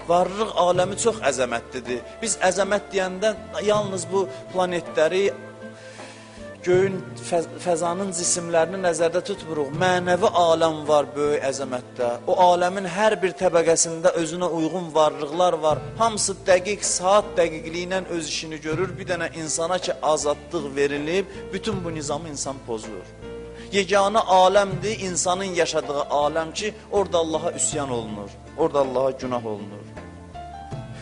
Varlıq aləmi çox əzəmətlidir. Biz əzəmət deyəndə yalnız bu planetləri, göyün, fəzanın cisimlərini nəzərdə tutmuruq. Mənəvi aləm var böyük əzəmətdə. O aləmin hər bir təbəqəsində özünə uyğun varlıqlar var. Hamısı dəqiq, saat dəqiqliyi ilə öz işini görür. Bir dənə insana ki, azadlıq verilib, bütün bu nizamı insan pozur. Yeganə aləmdir, insanın yaşadığı aləm ki, orada Allaha üsyan olunur, orada Allaha günah olunur.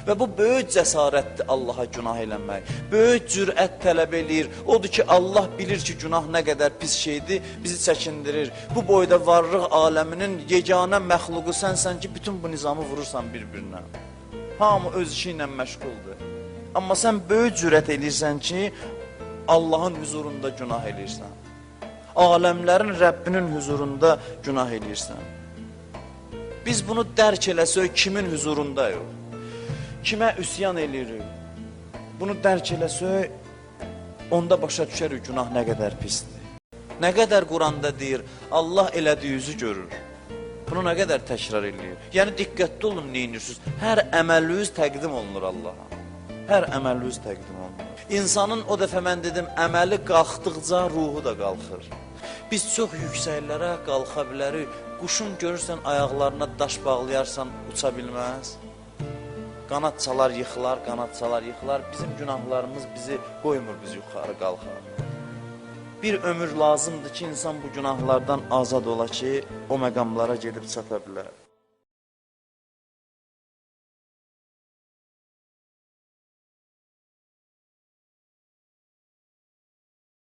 Və bu böyük cəsarətdir Allaha günah eləmək, böyük cürət tələb eləyir. Odur ki, Allah bilir ki, günah nə qədər pis şeydir, bizi çəkindirir. Bu boyda varlıq aləminin yeganə məxluqu sənsən ki, bütün bu nizamı vurursan bir-birinə. Hamı öz işi ilə məşğuldur. Amma sən böyük cürət eləyirsən ki, Allahın huzurunda günah eləyirsən. Aləmlərin Rəbbinin huzurunda günah eləyirsən. Biz bunu dərk eləsək kimin huzurundayıq? Kimə üsyan eləyirik? Bunu dərk eləsək, onda başa düşərik günah nə qədər pisdir. Nə qədər Quranda deyir, Allah elədiyinizi görür. Bunu nə qədər təkrar eləyir. Yəni, diqqətli olun, neyinirsiniz? Hər əməliniz təqdim olunur Allaha. Hər əməliniz təqdim olunur. İnsanın, o dəfə mən dedim, əməli qalxdıqca ruhu da qalxır. Biz çox yüksəklərə qalxa bilərik. Quşun görürsən, ayaqlarına daş bağlayarsan, uça bilməz. Qanad çalar, yıxılar, qanad çalar, yıxılar. Bizim günahlarımız bizi qoymur, biz yuxarı qalxar. Bir ömür lazımdır ki, insan bu günahlardan azad ola ki, o məqamlara gedib çata bilər.